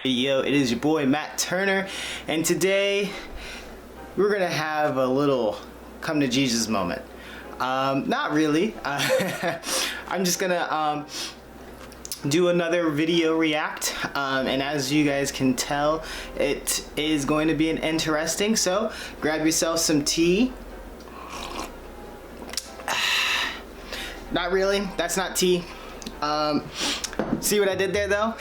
Yo, it is your boy Matt Turner, and today we're gonna have a little come to Jesus moment. Not really. I'm just gonna do another video react, and as you guys can tell, it is going to be an interesting. So grab yourself some tea. Not really. That's not tea. See what I did there though?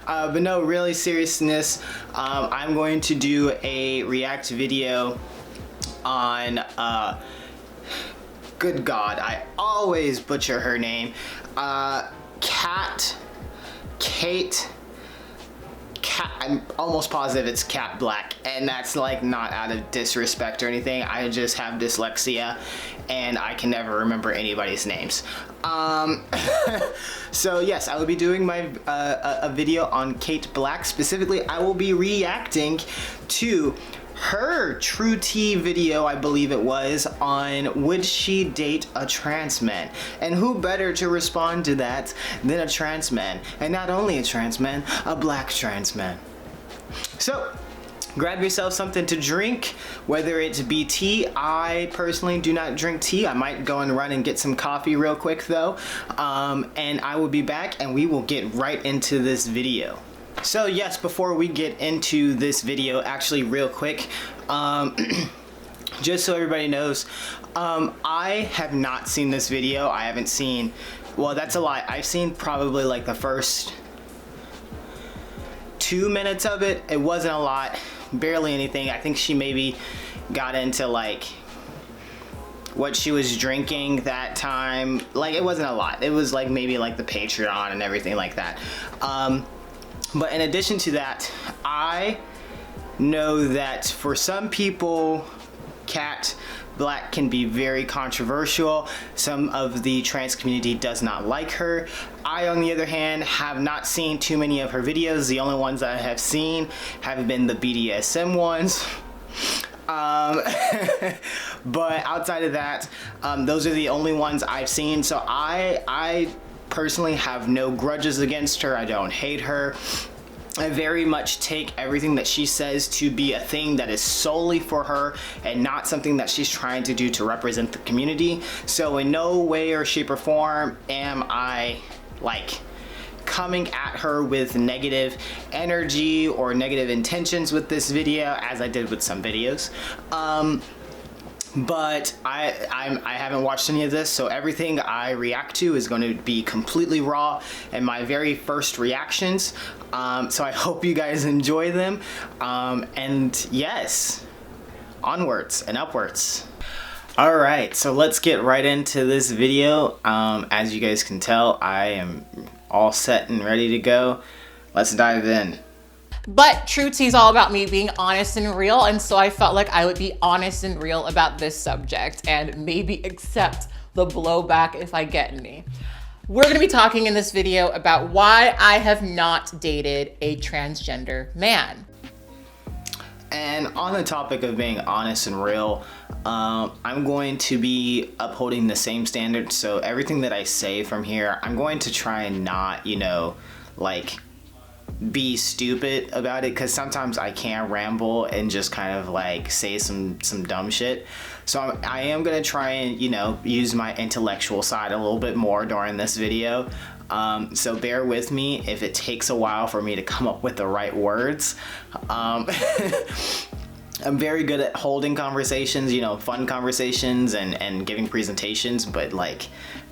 But no, really seriousness, I'm going to do a react video on, good God, I always butcher her name, Kate, I'm almost positive it's Cat Blaque, and that's like not out of disrespect or anything. I just have dyslexia and I can never remember anybody's names. So yes, I will be doing my a video on Kate Blaque. Specifically, I will be reacting to her True Tea video, I believe it was, on would she date a trans man? And who better to respond to that than a trans man? And not only a trans man, a black trans man. So grab yourself something to drink, whether it be tea. I personally do not drink tea. I might go and run and get some coffee real quick though. And I will be back and we will get right into this video. So yes, before we get into this video, actually real quick, just so everybody knows, I have not seen this video. I haven't seen, well, that's a lie. I've seen probably like the first 2 minutes of it. It wasn't a lot, barely anything. I think she maybe got into like what she was drinking that time. Like, it wasn't a lot. It was like maybe like the Patreon and everything like that. But in addition to that, I know that for some people, Cat Blaque can be very controversial. Some of the trans community does not like her. I, on the other hand, have not seen too many of her videos. The only ones I have seen have been the BDSM ones. But outside of that, those are the only ones I've seen. So I personally have no grudges against her. I don't hate her. I very much take everything that she says to be a thing that is solely for her and not something that she's trying to do to represent the community. So in no way or shape or form am I like coming at her with negative energy or negative intentions with this video, as I did with some videos. But I haven't watched any of this, so everything I react to is going to be completely raw and my very first reactions. So I hope you guys enjoy them. And yes, onwards and upwards. Alright, so let's get right into this video. As you guys can tell, I am all set and ready to go. Let's dive in. But True Tea is all about me being honest and real, and so I felt like I would be honest and real about this subject and maybe accept the blowback if I get any. We're gonna be talking in this video about why I have not dated a transgender man. And on the topic of being honest and real, I'm going to be upholding the same standards. So everything that I say from here, I'm going to try and not, you know, like be stupid about it, because sometimes I can ramble and just kind of like say some dumb shit. So I am gonna try and, you know, use my intellectual side a little bit more during this video. So bear with me if it takes a while for me to come up with the right words. I'm very good at holding conversations, you know, fun conversations and giving presentations, but like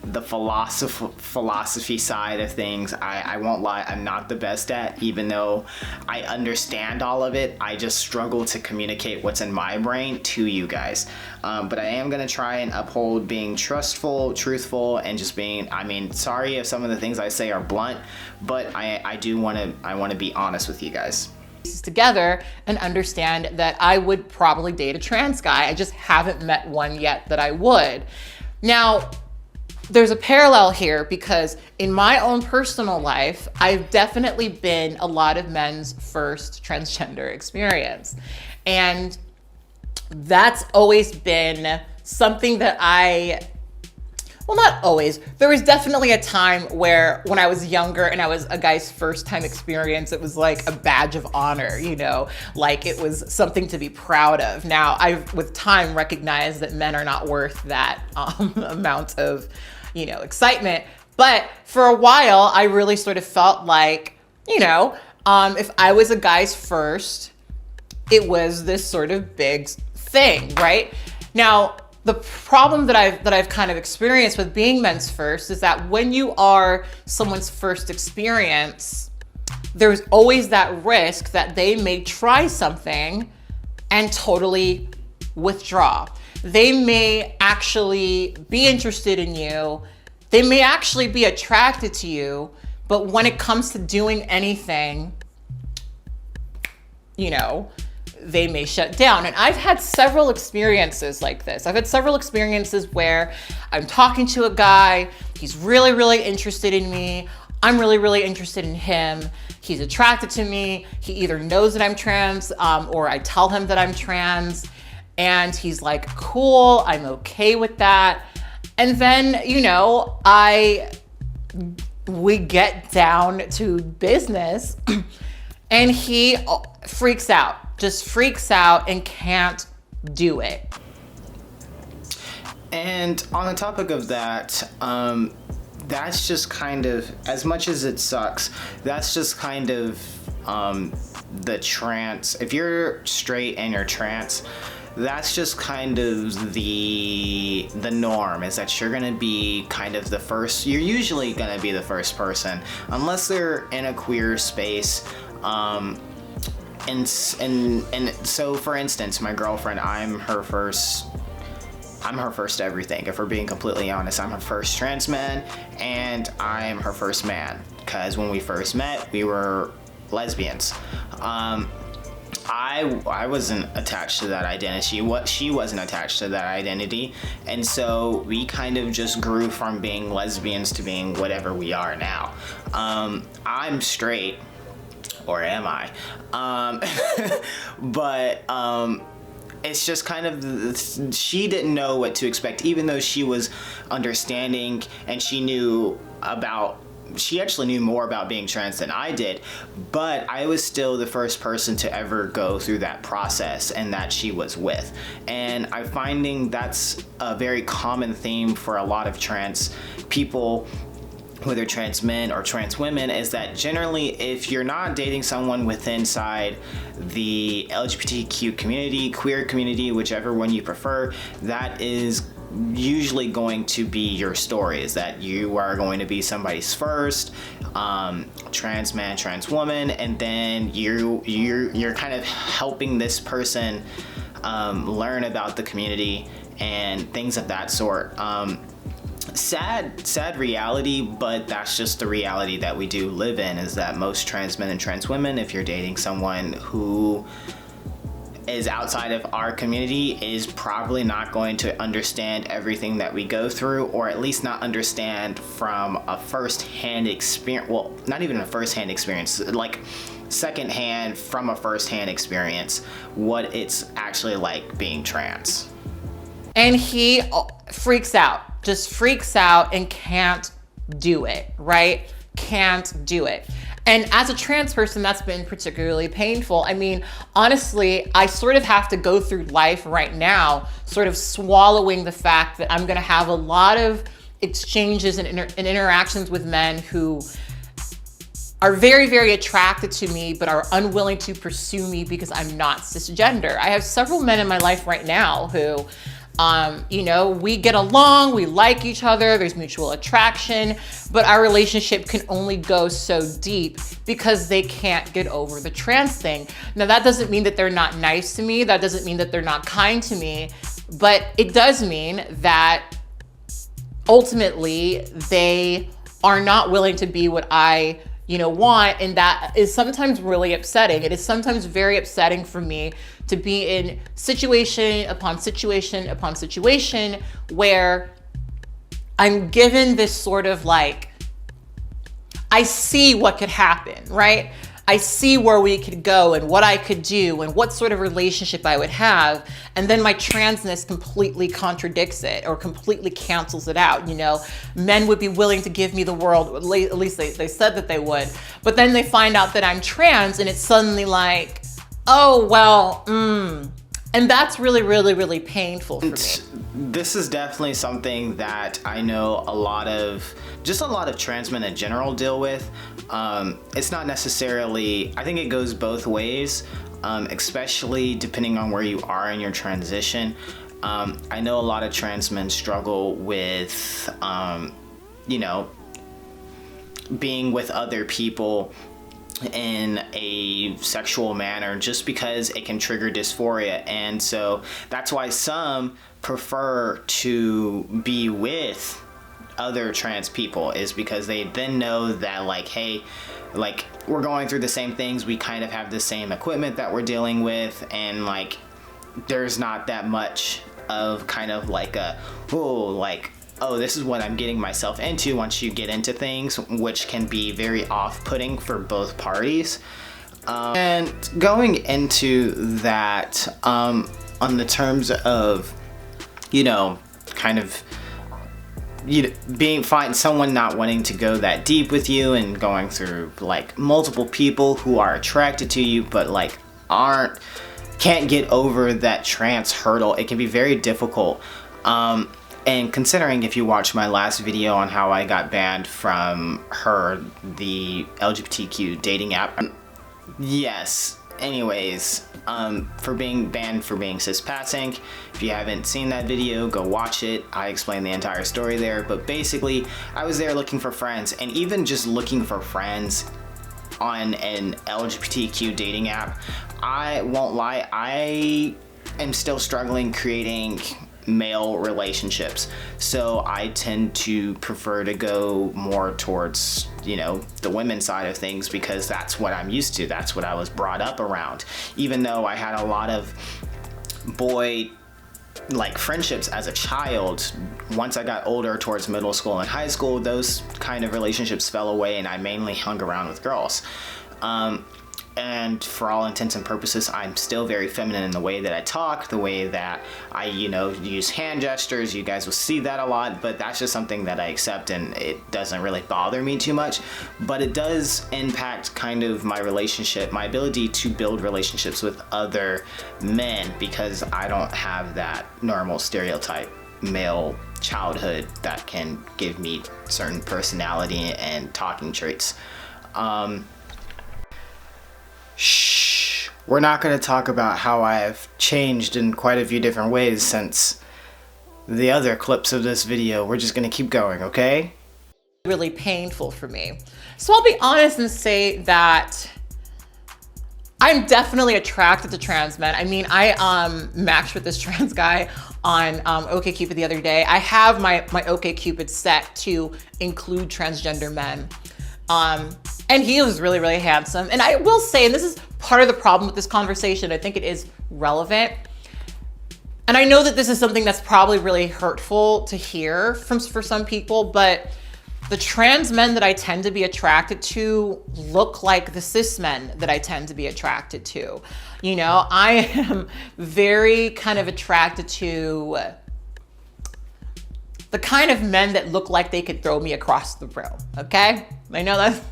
the philosophy side of things, I won't lie, I'm not the best at. Even though I understand all of it, I just struggle to communicate what's in my brain to you guys. But I am gonna try and uphold being trustful, truthful, and just being, I mean, sorry if some of the things I say are blunt, but I wanna be honest with you guys Together and understand that I would probably date a trans guy. I just haven't met one yet that I would. Now, there's a parallel here because in my own personal life, I've definitely been a lot of men's first transgender experience. And that's always been something that I well, not always. There was definitely a time where when I was younger and I was a guy's first time experience, it was like a badge of honor, you know, like it was something to be proud of. Now I've with time recognized that men are not worth that amount of, you know, excitement. But for a while, I really sort of felt like, you know, if I was a guy's first, it was this sort of big thing, right? Now, the problem that I've kind of experienced with being men's first is that when you are someone's first experience, there's always that risk that they may try something and totally withdraw. They may actually be interested in you. They may actually be attracted to you, but when it comes to doing anything, you know, they may shut down. And I've had several experiences like this. I've had several experiences where I'm talking to a guy, he's really, really interested in me. I'm really, really interested in him. He's attracted to me. He either knows that I'm trans or I tell him that I'm trans. And he's like, cool, I'm okay with that. And then, you know, we get down to business and he freaks out. Just freaks out and can't do it. And on the topic of that, that's just kind of, as much as it sucks, that's just kind of the trans, if you're straight and you're trans, that's just kind of the norm, is that you're gonna be kind of the first, you're usually gonna be the first person, unless they're in a queer space. And so for instance, my girlfriend, I'm her first everything. If we're being completely honest, I'm her first trans man and I'm her first man. Because when we first met, we were lesbians. I wasn't attached to that identity. She wasn't attached to that identity. And so we kind of just grew from being lesbians to being whatever we are now. I'm straight. Or am I? But it's just kind of, she didn't know what to expect, even though she was understanding and she actually knew more about being trans than I did, but I was still the first person to ever go through that process and that she was with. And I'm finding that's a very common theme for a lot of trans people, whether trans men or trans women, is that generally if you're not dating someone inside the LGBTQ community, queer community, whichever one you prefer, that is usually going to be your story, is that you are going to be somebody's first trans man, trans woman, and then you're kind of helping this person learn about the community and things of that sort. Sad reality, but that's just the reality that we do live in, is that most trans men and trans women, if you're dating someone who is outside of our community, is probably not going to understand everything that we go through, or at least not understand from a first-hand experience. Well, not even a first-hand experience, like second-hand from a first-hand experience, what it's actually like being trans. And he freaks out. Just freaks out and can't do it, right? Can't do it. And as a trans person, that's been particularly painful. I mean, honestly, I sort of have to go through life right now, sort of swallowing the fact that I'm gonna have a lot of exchanges and interactions with men who are very, very attracted to me, but are unwilling to pursue me because I'm not cisgender. I have several men in my life right now who, you know, we get along, we like each other, there's mutual attraction, but our relationship can only go so deep because they can't get over the trans thing. Now, that doesn't mean that they're not nice to me, that doesn't mean that they're not kind to me, but it does mean that ultimately they are not willing to be what I want, and that is sometimes really upsetting. It is sometimes very upsetting for me to be in situation upon situation upon situation where I'm given this sort of like, I see what could happen, right? I see where we could go and what I could do and what sort of relationship I would have. And then my transness completely contradicts it or completely cancels it out. You know, men would be willing to give me the world, at least they said that they would. But then they find out that I'm trans and it's suddenly like, oh, well, And that's really, really, really painful for me. This is definitely something that I know a lot of trans men in general deal with. It's not necessarily, I think it goes both ways, especially depending on where you are in your transition. I know a lot of trans men struggle with, you know, being with other people in a sexual manner just because it can trigger dysphoria, and so that's why some prefer to be with other trans people, is because they then know that, like, hey, like, we're going through the same things, we kind of have the same equipment that we're dealing with, and like there's not that much of kind of like a, oh, this is what I'm getting myself into once you get into things, which can be very off-putting for both parties. And going into that, on the terms of, you know, kind of, you know, being fine, someone not wanting to go that deep with you and going through like multiple people who are attracted to you but like can't get over that trans hurdle, it can be very difficult. And considering, if you watched my last video on how I got banned from the LGBTQ dating app, yes, anyways, for being banned for being cis-passing, if you haven't seen that video, go watch it. I explain the entire story there, but basically, I was there looking for friends, and even just looking for friends on an LGBTQ dating app, I won't lie, I am still struggling creating male relationships, so I tend to prefer to go more towards, you know, the women's side of things, because that's what I'm used to, that's what I was brought up around. Even though I had a lot of boy like friendships as a child, once I got older towards middle school and high school, those kind of relationships fell away and I mainly hung around with girls. And for all intents and purposes, I'm still very feminine in the way that I talk, the way that I, you know, use hand gestures. You guys will see that a lot, but that's just something that I accept, and it doesn't really bother me too much. But it does impact kind of my relationship, my ability to build relationships with other men, because I don't have that normal stereotype male childhood that can give me certain personality and talking traits. We're not going to talk about how I've changed in quite a few different ways since the other clips of this video. We're just going to keep going, okay? Really painful for me. So I'll be honest and say that I'm definitely attracted to trans men. I mean, I matched with this trans guy on OkCupid the other day. I have my OkCupid set to include transgender men. And he was really, really handsome. And I will say, and this is part of the problem with this conversation, I think it is relevant. And I know that this is something that's probably really hurtful to hear for some people, but the trans men that I tend to be attracted to look like the cis men that I tend to be attracted to. You know, I am very kind of attracted to the kind of men that look like they could throw me across the room, okay? I know that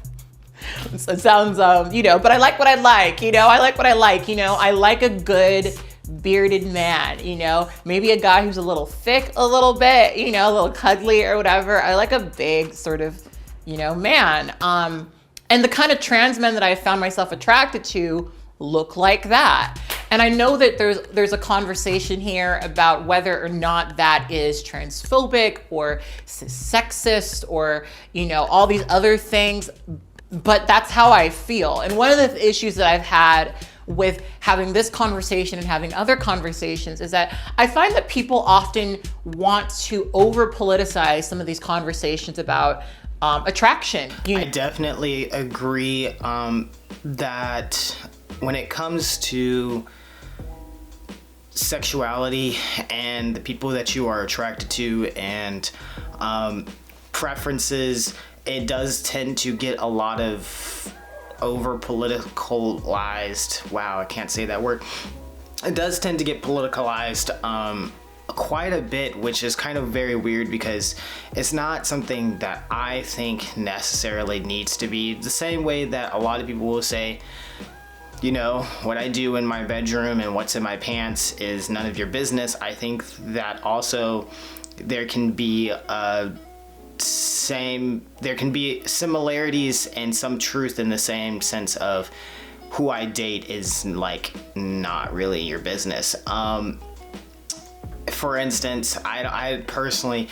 it sounds, you know, but I like what I like, you know, I like what I like, you know, I like a good bearded man, you know, maybe a guy who's a little thick a little bit, you know, a little cuddly or whatever. I like a big sort of, you know, man. And the kind of trans men that I found myself attracted to look like that. And I know that there's a conversation here about whether or not that is transphobic or sexist or, you know, all these other things, but that's how I feel. And one of the issues that I've had with having this conversation and having other conversations is that I find that people often want to over politicize some of these conversations about attraction. I definitely agree that when it comes to sexuality and the people that you are attracted to and preferences, it does tend to get a lot of over politicalized. Wow, I can't say that word. It does tend to get politicalized quite a bit, which is kind of very weird because it's not something that I think necessarily needs to be. The same way that a lot of people will say, you know, what I do in my bedroom and what's in my pants is none of your business. I think that also there can be similarities and some truth in the same sense of who I date is like not really your business. For instance, I personally,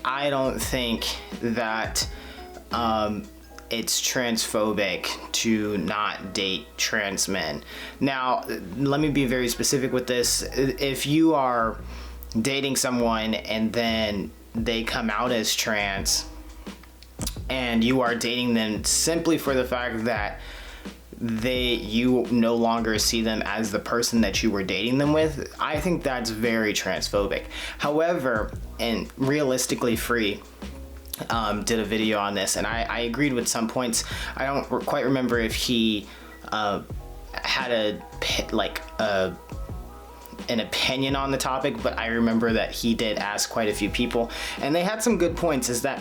I don't think that it's transphobic to not date trans men. Now, let me be very specific with this. If you are dating someone and then they come out as trans and you are dating them simply for the fact that you no longer see them as the person that you were dating them with, I think that's very transphobic. However, and Realistically Free did a video on this, and I agreed with some points. I don't quite remember if he had an opinion on the topic, but I remember that he did ask quite a few people, and they had some good points. Is that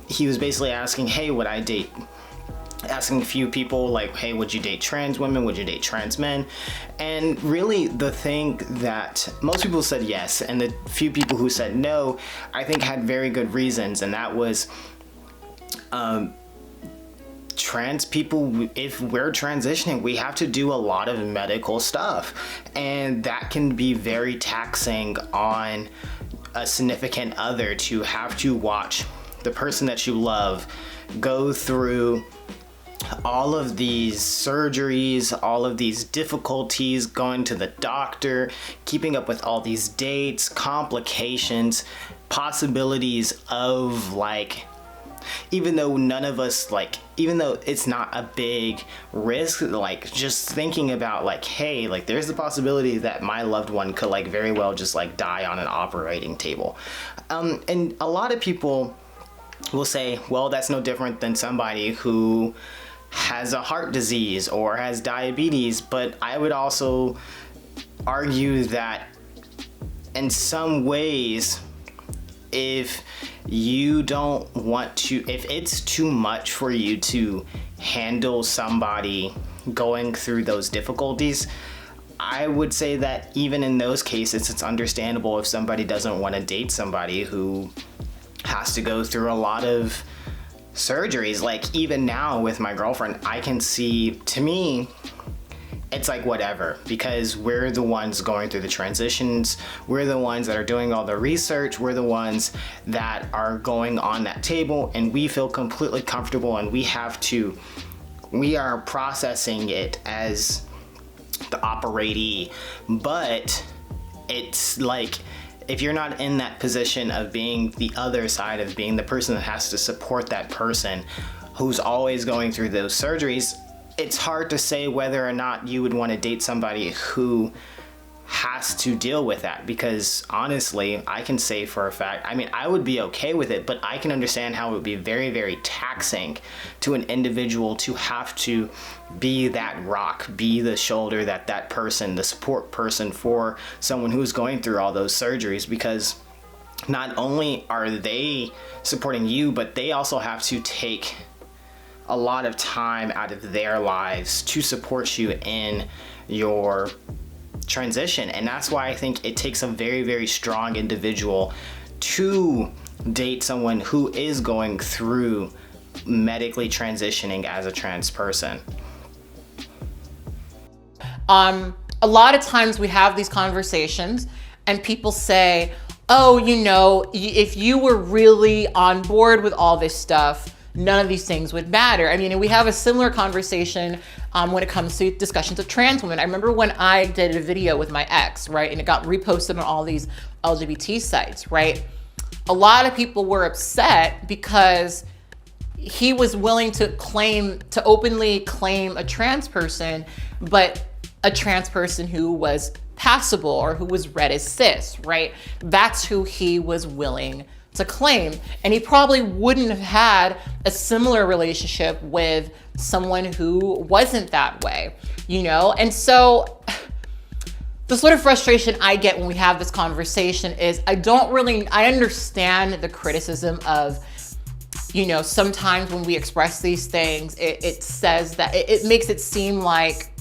he was basically asking, hey, would I date? Asking a few people like, hey, would you date trans women? Would you date trans men? And really the thing that most people said yes, and the few people who said no, I think had very good reasons, and that was trans people, if we're transitioning, we have to do a lot of medical stuff, and that can be very taxing on a significant other to have to watch the person that you love go through all of these surgeries, all of these difficulties, going to the doctor, keeping up with all these dates, complications, possibilities of like, even though even though it's not a big risk, like just thinking about like, hey, like there's the possibility that my loved one could like very well just like die on an operating table. And a lot of people will say, well, that's no different than somebody who has a heart disease or has diabetes, but I would also argue that in some ways, if you don't want to, if it's too much for you to handle somebody going through those difficulties, I would say that even in those cases, it's understandable if somebody doesn't want to date somebody who has to go through a lot of surgeries. Like even now with my girlfriend, I can see, to me, it's like whatever, because we're the ones going through the transitions, we're the ones that are doing all the research, we're the ones that are going on that table, and we feel completely comfortable, and we are processing it as the operatee. But it's like, if you're not in that position of being the other side, of being the person that has to support that person who's always going through those surgeries, it's hard to say whether or not you would want to date somebody who has to deal with that. Because honestly, I can say for a fact, I mean, I would be okay with it, but I can understand how it would be very, very taxing to an individual to have to be that rock, be the shoulder that person, the support person for someone who's going through all those surgeries. Because not only are they supporting you, but they also have to take a lot of time out of their lives to support you in your transition. And that's why I think it takes a very, very strong individual to date someone who is going through medically transitioning as a trans person. A lot of times we have these conversations and people say, oh, you know, if you were really on board with all this stuff, none of these things would matter. I mean, and we have a similar conversation when it comes to discussions of trans women. I remember when I did a video with my ex, right? And it got reposted on all these LGBT sites, right? A lot of people were upset because he was willing to openly claim a trans person, but a trans person who was passable or who was read as cis, right? That's who he was willing to claim. And he probably wouldn't have had a similar relationship with someone who wasn't that way, you know? And so the sort of frustration I get when we have this conversation is I understand the criticism of, you know, sometimes when we express these things, it says that it makes it seem like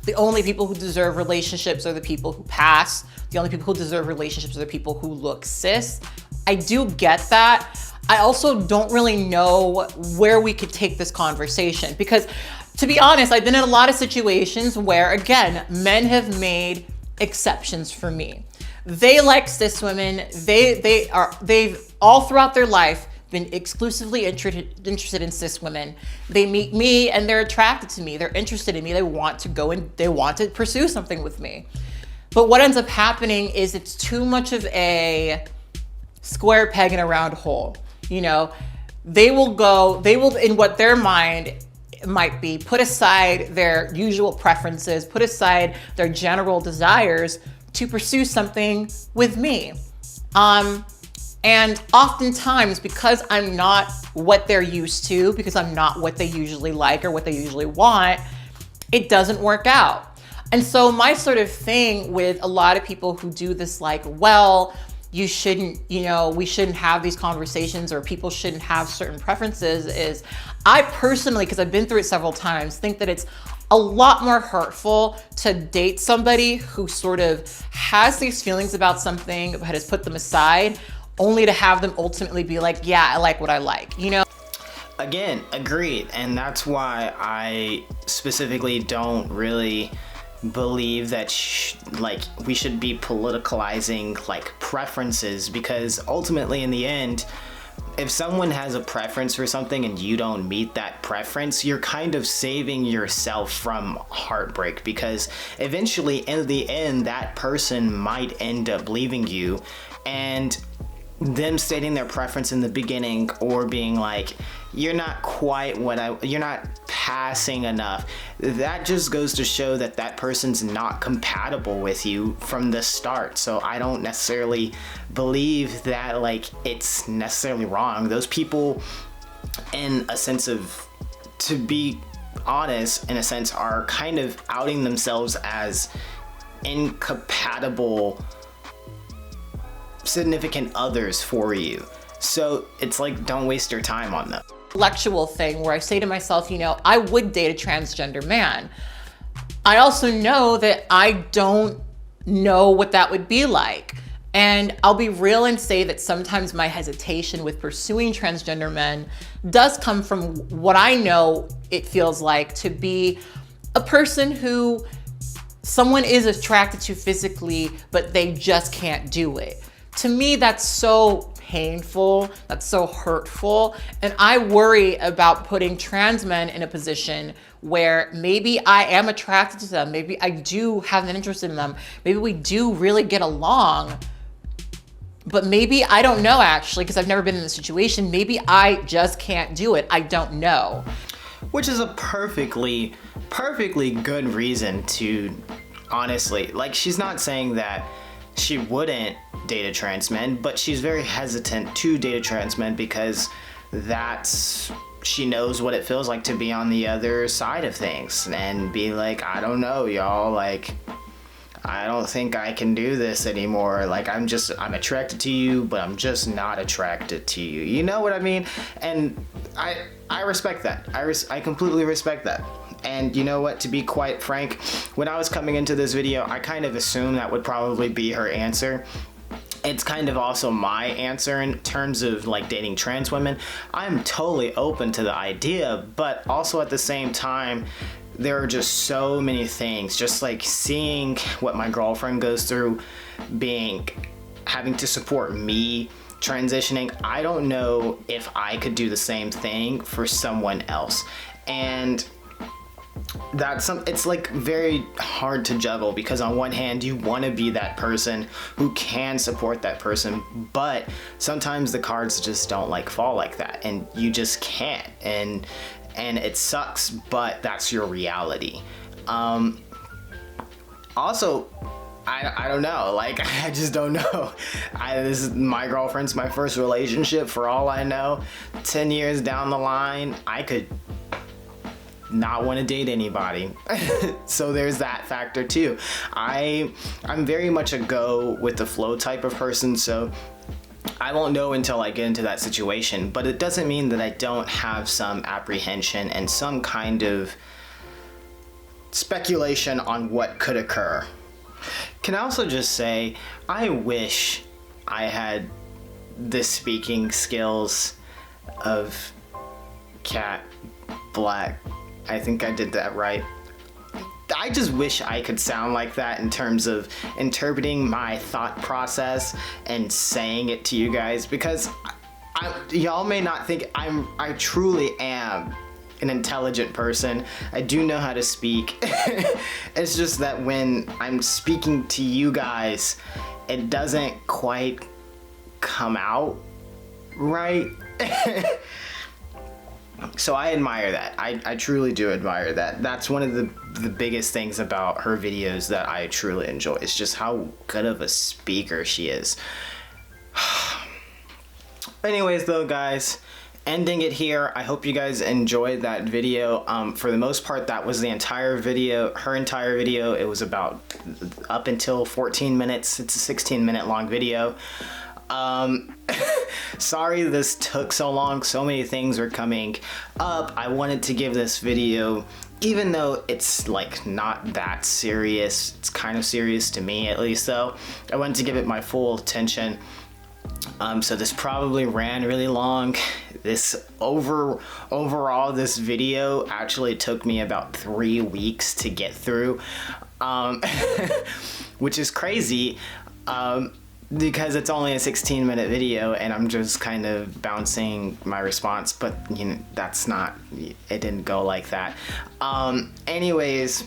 the only people who deserve relationships are the people who pass. The only people who deserve relationships are the people who look cis. I do get that. I also don't really know where we could take this conversation because, to be honest, I've been in a lot of situations where, again, men have made exceptions for me. They like cis women. They've all throughout their life been exclusively interested in cis women. They meet me and they're attracted to me. They're interested in me. They want to go and they want to pursue something with me. But what ends up happening is it's too much of a square peg in a round hole. You know, they will, in what their mind might be, put aside their usual preferences, put aside their general desires to pursue something with me. And oftentimes, because I'm not what they're used to, because I'm not what they usually like or what they usually want, it doesn't work out. And so my sort of thing with a lot of people who do this, like, well, you shouldn't, you know, we shouldn't have these conversations or people shouldn't have certain preferences is, I personally, because I've been through it several times, think that it's a lot more hurtful to date somebody who sort of has these feelings about something but has put them aside, only to have them ultimately be like, yeah, I like what I like, you know? Again, agreed. And that's why I specifically don't really believe that we should be politicalizing like preferences, because ultimately in the end, if someone has a preference for something and you don't meet that preference, you're kind of saving yourself from heartbreak, because eventually in the end that person might end up leaving you, and them stating their preference in the beginning or being like, you're not quite you're not passing enough, that just goes to show that that person's not compatible with you from the start. So I don't necessarily believe that like it's necessarily wrong. Those people, in a sense of, to be honest, in a sense, are kind of outing themselves as incompatible significant others for you. So it's like, don't waste your time on them. Intellectual thing where I say to myself, you know, I would date a transgender man. I also know that I don't know what that would be like. And I'll be real and say that sometimes my hesitation with pursuing transgender men does come from what I know it feels like to be a person who someone is attracted to physically, but they just can't do it. To me, that's so painful, that's so hurtful. And I worry about putting trans men in a position where maybe I am attracted to them, maybe I do have an interest in them, maybe we do really get along, but maybe, I don't know actually, because I've never been in this situation, maybe I just can't do it, I don't know. Which is a perfectly good reason to, honestly, like, she's not saying that she wouldn't date a trans man, but she's very hesitant to date a trans man because she knows what it feels like to be on the other side of things and be like, I don't know, y'all, like, I don't think I can do this anymore. Like, I'm attracted to you, but I'm just not attracted to you. You know what I mean? And I respect that. I completely respect that. And you know what, to be quite frank, when I was coming into this video, I kind of assumed that would probably be her answer. It's kind of also my answer in terms of like dating trans women. I'm totally open to the idea, but also at the same time, there are just so many things, just like seeing what my girlfriend goes through, having to support me transitioning. I don't know if I could do the same thing for someone else. And it's like very hard to juggle, because on one hand you want to be that person who can support that person, but sometimes the cards just don't like fall like that, and you just can't, and it sucks, but that's your reality. Also, I don't know. Like, I just don't know. This is my girlfriend's my first relationship. For all I know, 10 years down the line, I could not want to date anybody. So there's that factor too. I'm very much a go with the flow type of person, so I won't know until I get into that situation. But it doesn't mean that I don't have some apprehension and some kind of speculation on what could occur. Can I also just say, I wish I had the speaking skills of Cat Blaque. I think I did that right. I just wish I could sound like that in terms of interpreting my thought process and saying it to you guys, because y'all may not think I truly am an intelligent person. I do know how to speak. It's just that when I'm speaking to you guys, it doesn't quite come out right. So I admire that. I truly do admire that. That's one of the biggest things about her videos that I truly enjoy. It's just how good of a speaker she is. Anyways though, guys, ending it here. I hope you guys enjoyed that video. For the most part, that was the entire video, her entire video. It was about up until 14 minutes. It's a 16-minute long video. Sorry this took so long. So many things are coming up. I wanted to give this video, even though it's like not that serious, it's kind of serious to me at least though, I wanted to give it my full attention. So this probably ran really long. This overall this video actually took me about 3 weeks to get through, which is crazy, because it's only a 16-minute video and I'm just kind of bouncing my response, but you know, that's not, it didn't go like that. Anyways,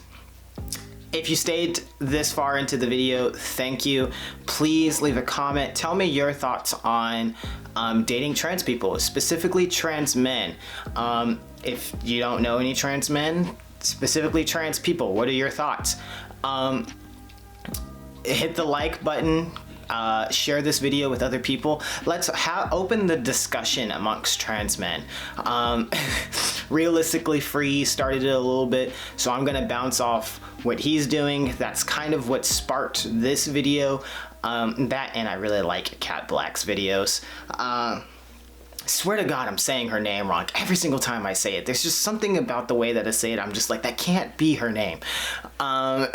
if you stayed this far into the video, thank you. Please leave a comment. Tell me your thoughts on dating trans people, specifically trans men. If you don't know any trans men, specifically trans people, what are your thoughts? Hit the like button. Share this video with other people. Let's open the discussion amongst trans men. Realistically Free started it a little bit, so I'm gonna bounce off what he's doing. That's kind of what sparked this video. That, and I really like Cat Blaque's videos. Swear to God, I'm saying her name wrong every single time I say it. There's just something about the way that I say it. I'm just like, that can't be her name. I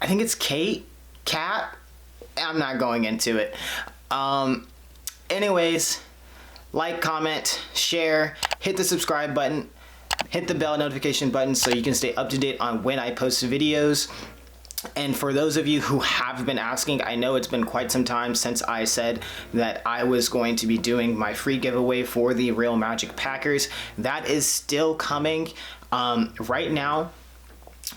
think it's Cat. I'm not going into it. Anyways, like, comment, share, hit the subscribe button, hit the bell notification button so you can stay up to date on when I post videos. And for those of you who have been asking, I know it's been quite some time since I said that I was going to be doing my free giveaway for the REELMAGIK Packers. That is still coming. Right now,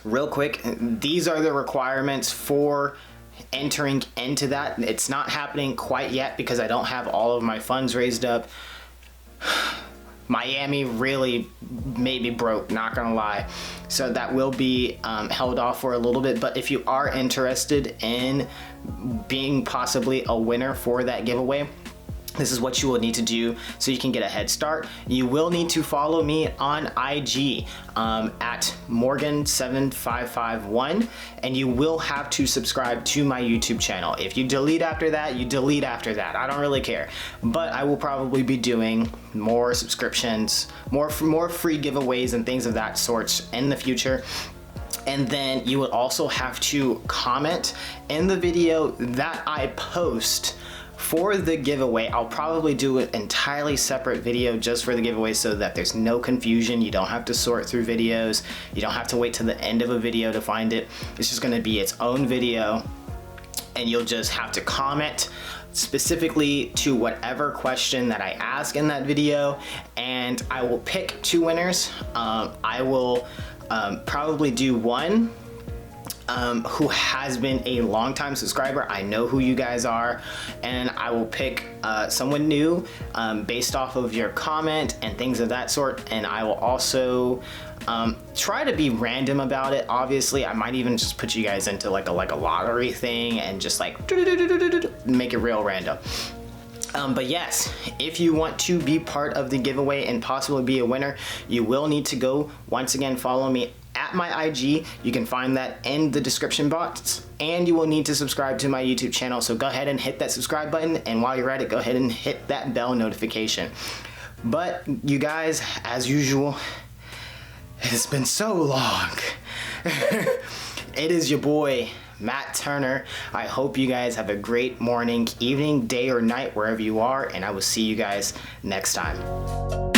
real quick, these are the requirements for entering into that. It's not happening quite yet because I don't have all of my funds raised up. Miami really made me broke, not gonna lie. So that will be held off for a little bit. But if you are interested in being possibly a winner for that giveaway, this is what you will need to do so you can get a head start. You will need to follow me on IG at Morgan7551, and you will have to subscribe to my YouTube channel. If you delete after that, you delete after that. I don't really care. But I will probably be doing more subscriptions, more free giveaways and things of that sort in the future. And then you will also have to comment in the video that I post for the giveaway. I'll probably do an entirely separate video just for the giveaway so that there's no confusion. You don't have to sort through videos. You don't have to wait to the end of a video to find it. It's just gonna be its own video, and you'll just have to comment specifically to whatever question that I ask in that video, and I will pick 2 winners. I will probably do one who has been a longtime subscriber. I know who you guys are, and I will pick someone new based off of your comment and things of that sort. And I will also try to be random about it. Obviously, I might even just put you guys into like a lottery thing and just like make it real random. But yes, if you want to be part of the giveaway and possibly be a winner, you will need to go, once again, follow me at my IG. You can find that in the description box, and you will need to subscribe to my YouTube channel. So go ahead and hit that subscribe button, and while you're at it, go ahead and hit that bell notification. But you guys, as usual, it's been so long. It is your boy, Matt Turner. I hope you guys have a great morning, evening, day, or night, wherever you are, and I will see you guys next time.